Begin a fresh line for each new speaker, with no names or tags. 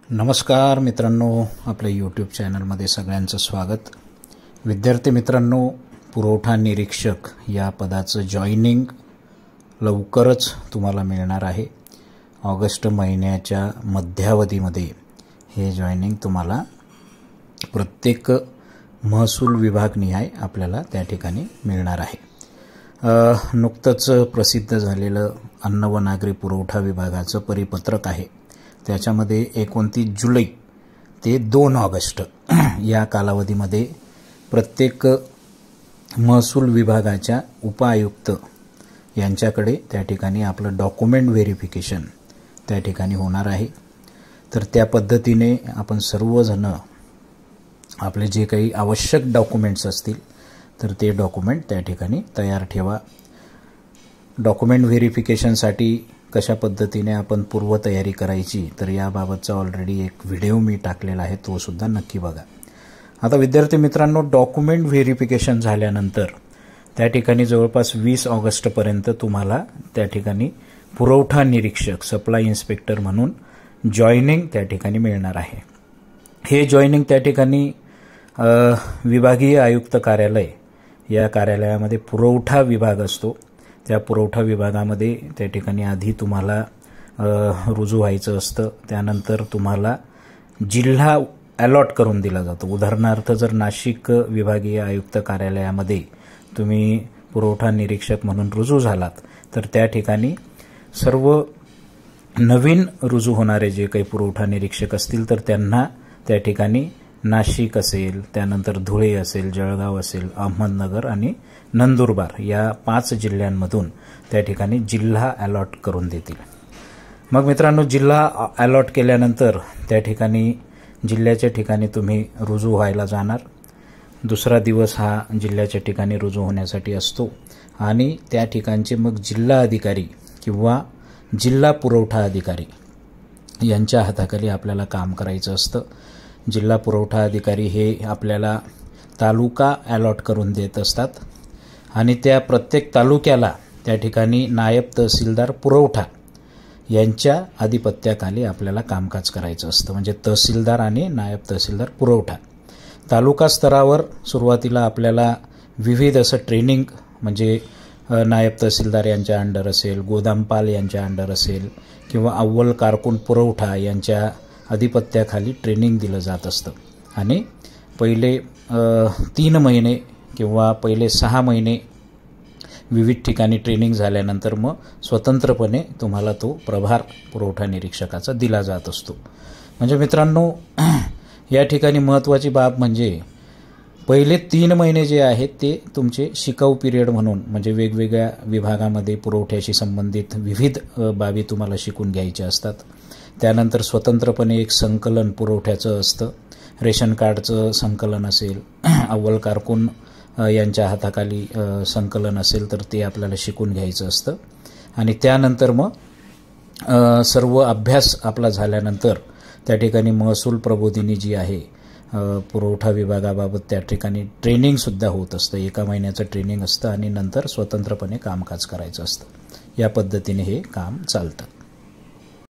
नमस्कार मित्रांनो, आपल्या यूट्यूब चॅनलमध्ये सगळ्यांचं स्वागत। विद्यार्थी मित्रांनो, पुरवठा निरीक्षक या पदाचं जॉइनिंग लवकरच तुम्हाला मिळणार आहे। ऑगस्ट महिन्याच्या मध्यावधीमध्ये हे जॉइनिंग तुम्हाला प्रत्येक महसूल विभागनिहाय आपल्याला त्या ठिकाणी मिळणार आहे। नुकतंच प्रसिद्ध झालेलं अन्न व नागरी पुरवठा विभागाचं परिपत्रक आहे। त्याच्यामध्ये 29 जुलै ते 2 ऑगस्ट या कालावधीमध्ये प्रत्येक महसूल विभागाच्या उपायुक्त यांच्याकडे त्या ठिकाणी आपलं डॉक्युमेंट व्हेरिफिकेशन त्या ठिकाणी होणार आहे। तर त्या पद्धतीने आपण सर्वजण आपले जे काही आवश्यक डॉक्युमेंट्स असतील तर ते डॉक्युमेंट त्या ठिकाणी तयार ठेवा। डॉक्युमेंट व्हेरिफिकेशनसाठी कशा पद्धतीने आपण पूर्वतयारी करायची तर याबाबतचा ऑलरेडी एक व्हिडिओ मी टाकलेला आहे, तो सुद्धा नक्की बघा। आता विद्यार्थी मित्रांनो, डॉक्युमेंट व्हेरिफिकेशन झाल्यानंतर त्या ठिकाणी जवळपास 20 ऑगस्ट पर्यंत तुम्हाला त्या ठिकाणी पुरवठा निरीक्षक सप्लाय इन्स्पेक्टर म्हणून जॉइनिंग त्या ठिकाणी मिळणार आहे। हे जॉइनिंग त्या ठिकाणी विभागीय आयुक्त कार्यालय या कार्यालयामध्ये पुरवठा विभाग असतो। त्या पुरवठा विभागामध्ये त्या ठिकाणी आधी तुम्हाला रुजू व्हायचं असतं। त्यानंतर तुम्हाला जिल्हा अलॉट करून दिला जातो। उदाहरणार्थ जर नाशिक विभागीय आयुक्त कार्यालयामध्ये तुम्ही पुरवठा निरीक्षक म्हणून रुजू झालात तर त्या ठिकाणी सर्व नवीन रुजू होणारे जे काही पुरवठा निरीक्षक असतील तर त्यांना त्या ठिकाणी नाशिक असेल, त्यानंतर धुळे असेल, जळगाव असेल, अहमदनगर आणि नंदुरबार या 5 जिल्ह्यांमधून त्या ठिकाणी जिल्हा अलॉट करून देतील। मग मित्रांनो, जिल्हा अलॉट केल्यानंतर त्या ठिकाणी जिल्ह्याच्या ठिकाणी तुम्ही रुजू व्हायला जाणार। दुसरा दिवस हा जिल्ह्याच्या ठिकाणी रुजू होण्यासाठी असतो आणि त्या ठिकाणचे मग जिल्हा अधिकारी किंवा जिल्हा पुरवठा अधिकारी यांच्या हाताखाली आपल्याला काम करायचं असतं। जिल्हा पुरवठा अधिकारी हे आपल्याला तालुका अलॉट करून देत असतात आणि त्या प्रत्येक तालुक्याला त्या ठिकाणी नायब तहसीलदार पुरवठा यांच्या आधिपत्याखाली आपल्याला कामकाज करायचं असतं। म्हणजे तहसीलदार आणि नायब तहसीलदार पुरवठा। तालुका स्तरावर सुरुवातीला आपल्याला विविध असं ट्रेनिंग म्हणजे नायब तहसीलदार यांच्या अंडर असेल, गोदामपाल यांच्या अंडर असेल किंवा अव्वल कारकून पुरवठा यांच्या आधिपत्याखाली ट्रेनिंग दिलं जात असतं आणि पहिले 3 महिने किंवा पहिले 6 महिने विविध ठिकाणी ट्रेनिंग झाल्यानंतर मग स्वतंत्रपणे तुम्हाला तो प्रभार पुरवठा निरीक्षकाचा दिला जात असतो। म्हणजे मित्रांनो, या ठिकाणी महत्त्वाची बाब म्हणजे पहिले 3 महिने जे आहेत ते तुमचे शिकाऊ पिरियड म्हणून म्हणजे वेगवेगळ्या विभागामध्ये पुरवठ्याशी संबंधित विविध बाबी तुम्हाला शिकून घ्यायच्या असतात। त्यानंतर स्वतंत्रपणे एक संकलन पुरवठ्याचं असतं, रेशन कार्डचं संकलन असेल, अव्वल कारकून यांच्या हाताखाली संकलन असेल तर ते आपल्याला शिकून घ्यायचं असतं आणि त्यानंतर मग सर्व अभ्यास आपला झाल्यानंतर त्या ठिकाणी महसूल प्रबोधिनी जी आहे पुरवठा विभागाबाबत त्या ठिकाणी ट्रेनिंगसुद्धा होत असतं। 1 महिन्याचं ट्रेनिंग असतं आणि नंतर स्वतंत्रपणे कामकाज करायचं असतं। या पद्धतीने हे काम चालतं।